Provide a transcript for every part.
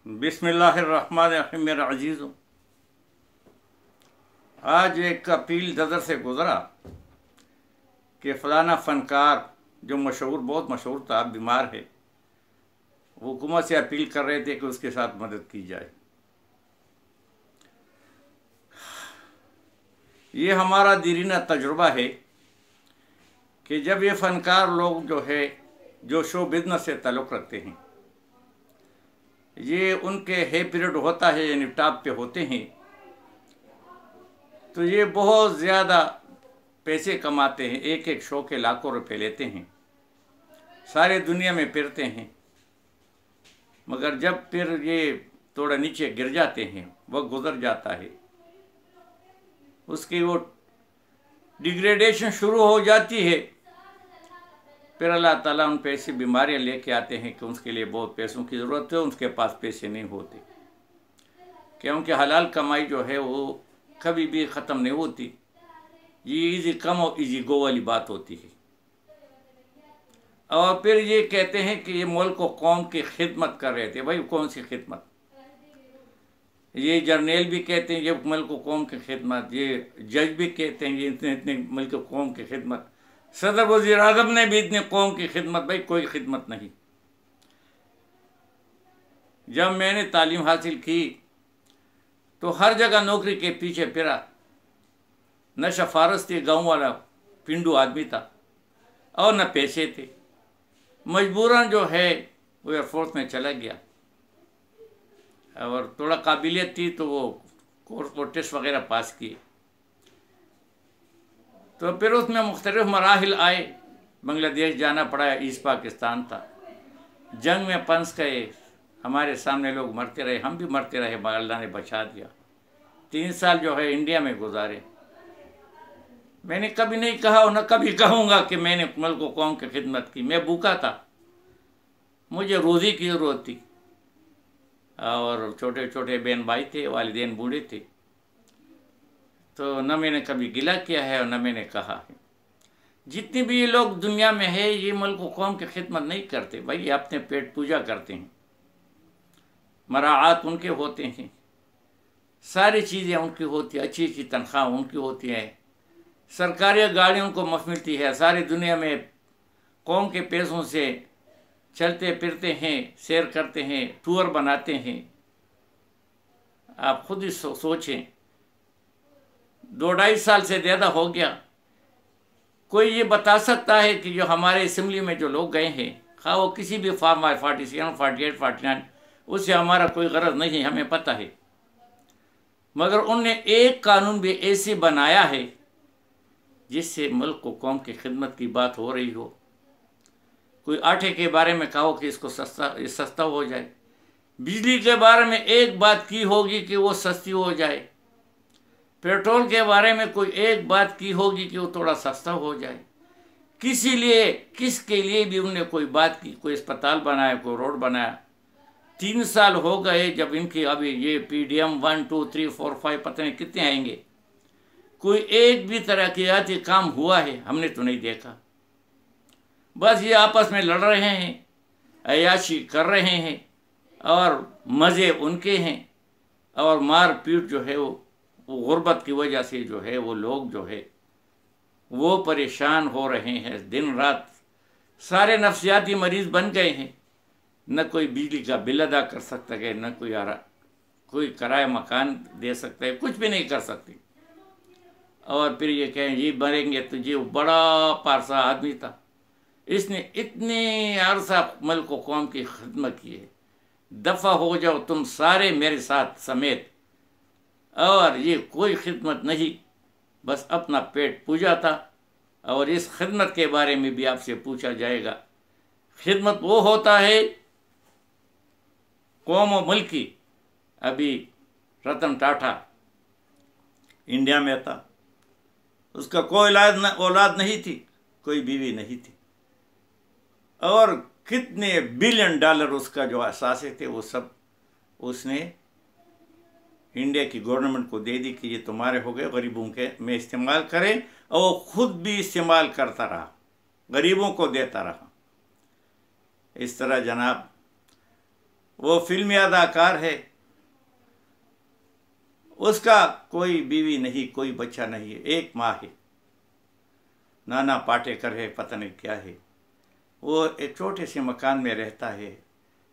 बिस्मिल्लाहिर्रहमानिर्रहीम। मेरा अजीज़ों, आज एक अपील नज़र से गुज़रा कि फ़लाना फ़नकार जो मशहूर, बहुत मशहूर था, बीमार है। हुकूमत से अपील कर रहे थे कि उसके साथ मदद की जाए। ये हमारा दीरीना तजुर्बा है कि जब ये फ़नकार लोग जो है, जो शो बिज़नेस से ताल्लुक़ रखते हैं, ये उनके है पीरियड होता है, यानी टॉप पे होते हैं, तो ये बहुत ज़्यादा पैसे कमाते हैं। एक एक शो के लाखों रुपए लेते हैं, सारे दुनिया में फिरते हैं। मगर जब फिर ये थोड़ा नीचे गिर जाते हैं, वह गुज़र जाता है, उसकी वो डिग्रेडेशन शुरू हो जाती है। फिर अल्लाह ताला उन पे ऐसी बीमारियाँ लेके आते हैं कि उसके लिए बहुत पैसों की ज़रूरत है, उनके पास पैसे नहीं होते, क्योंकि हलाल कमाई जो है वो कभी भी ख़त्म नहीं होती। ये इजी कम और इजी गो वाली बात होती है। और फिर ये कहते हैं कि ये मुल्क व कौम की खिदमत कर रहे थे। भाई कौन सी खिदमत? ये जर्नैल भी कहते हैं ये मुल्क व कौम की खिदमत, ये जज भी कहते हैं ये इतने इतने मुल्क व कौम की खिदमत, सदर वज़ीर आज़म ने भी इतने कौम की खिदमत। भाई कोई खिदमत नहीं। जब मैंने तालीम हासिल की तो हर जगह नौकरी के पीछे फिरा। न सिफारिश थी, गाँव वाला पिंडू आदमी था, और न पैसे थे। मजबूरन जो है वो एयरफोर्स में चला गया, और थोड़ा काबिलियत थी तो वो कोर्स और टेस्ट वगैरह पास किए। तो फिर उसमें मुख्तलिफ मराहिल आए। बांग्लादेश जाना पड़ा, ईस्ट पाकिस्तान था, जंग में फंस गए, हमारे सामने लोग मरते रहे, हम भी मरते रहे, अल्लाह ने बचा दिया। 3 साल जो है इंडिया में गुजारे। मैंने कभी नहीं कहा और न कभी कहूँगा कि मैंने मुल्क व कौम की खिदमत की। मैं भूखा था, मुझे रोज़ी की ज़रूरत थी, और छोटे छोटे बहन भाई थे, वालिदैन बूढ़े थे। तो न मैंने कभी गिला किया है और न मैंने कहा है। जितने भी ये लोग दुनिया में है, ये मुल्क व कौम की खिदमत नहीं करते। भाई ये अपने पेट पूजा करते हैं, मराआत उनके होते हैं, सारी चीज़ें उनकी होती हैं, अच्छी अच्छी तनख्वाह उनकी होती है, सरकारी गाड़ियों को मुफ्त मिलती है, सारी दुनिया में कौम के पैसों से चलते फिरते हैं, सैर करते हैं, टूर बनाते हैं। आप खुद ही सोचें, 2-2.5 साल से ज़्यादा हो गया। कोई ये बता सकता है कि जो हमारे असम्बली में जो लोग गए हैं, खा वो किसी भी फॉर्म 47, 48, 49, उससे हमारा कोई गरज नहीं है, हमें पता है। मगर उनने एक कानून भी ऐसे बनाया है जिससे मुल्क को कौम की खिदमत की बात हो रही हो। कोई आटे के बारे में कहो कि इसको सस्ता हो जाए, बिजली के बारे में एक बात की होगी कि वो सस्ती हो जाए, पेट्रोल के बारे में कोई एक बात की होगी कि वो थोड़ा सस्ता हो जाए। किसी लिए, किसके लिए भी उन्होंने कोई बात की? कोई अस्पताल बनाया, कोई रोड बनाया। 3 साल हो गए जब इनकी अभी ये PDM 1, 2, 3, 4, 5 पता नहीं कितने आएंगे, कोई एक भी तरक्याती काम हुआ है हमने तो नहीं देखा। बस ये आपस में लड़ रहे हैं, अयाशी कर रहे हैं, और मज़े उनके हैं, और मार पीट जो है वो गुर्बत की वजह से जो है वो लोग जो है वो परेशान हो रहे हैं। दिन रात सारे नफ्सियाती मरीज़ बन गए हैं। न कोई बिजली का बिल अदा कर सकता है, न कोई किराया मकान दे सकता है, कुछ भी नहीं कर सकते। और फिर ये कहें ये मरेंगे। तो ये बड़ा पारसा आदमी था, इसने इतने अरसा मुल्क व कौम की खिदमत की है। दफ़ा हो जाओ तुम सारे मेरे साथ समेत। और ये कोई खिदमत नहीं, बस अपना पेट पूजा था। और इस खिदमत के बारे में भी आपसे पूछा जाएगा। खिदमत वो होता है कौम व मुल्क की। अभी रतन टाटा इंडिया में था, उसका कोई औलाद नहीं थी, कोई बीवी नहीं थी, और कितने बिलियन डॉलर उसका जो असासे थे वो सब उसने इंडिया की गवर्नमेंट को दे दी कि ये तुम्हारे हो गए, गरीबों के में इस्तेमाल करें। और वो खुद भी इस्तेमाल करता रहा, गरीबों को देता रहा। इस तरह जनाब वो फिल्मी अदाकार है, उसका कोई बीवी नहीं, कोई बच्चा नहीं है, एक माँ है, नाना पाटेकर है, पता नहीं क्या है। वो एक छोटे से मकान में रहता है,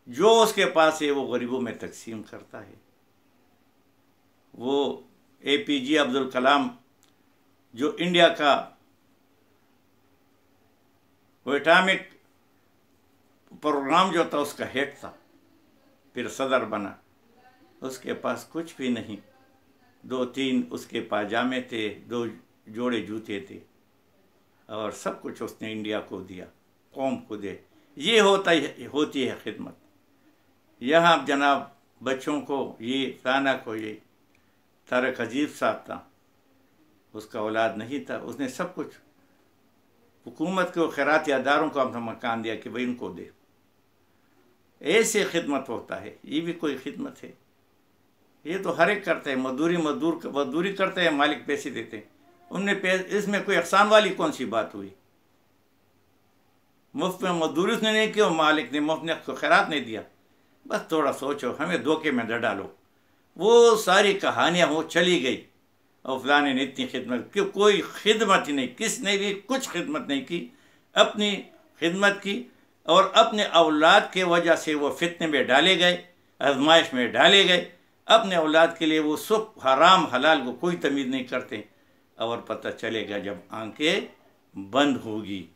जो उसके पास है वो गरीबों में तकसीम करता है। वो APJ अब्दुल कलाम जो इंडिया का वो एटॉमिक प्रोग्राम जो था उसका हेड था, फिर सदर बना, उसके पास कुछ भी नहीं, 2-3 उसके पाजामे थे, 2 जोड़े जूते थे, और सब कुछ उसने इंडिया को दिया, कौम को दे। ये होती है खिदमत। यहाँ जनाब बच्चों को, ये ताना को, ये तारक अजीब साहब था, उसका औलाद नहीं था, उसने सब कुछ हुकूमत को, खैराती अदारों को अपना मकान दिया कि भाई इनको दे। ऐसे खिदमत होता है, ये भी कोई खिदमत है? ये तो हर एक करता है, मजदूरी करता है, मालिक पैसे देते हैं, उनने इसमें कोई एहसान वाली कौन सी बात हुई? मुफ्त में मजदूरी उसने नहीं की और मालिक ने मुफ्त में खैरात नहीं दिया। बस थोड़ा सोचो, हमें धोखे में न डालो। वो सारी कहानियाँ वो चली गई और फलाने ने इतनी खिदमत की, कोई खिदमत ही नहीं, किसने भी कुछ खिदमत नहीं की, अपनी खिदमत की, और अपने औलाद के वजह से वो फितने में डाले गए, आजमाइश में डाले गए। अपने औलाद के लिए वो सुख हराम हलाल को कोई तमीज़ नहीं करते, और पता चलेगा जब आंखें बंद होगी।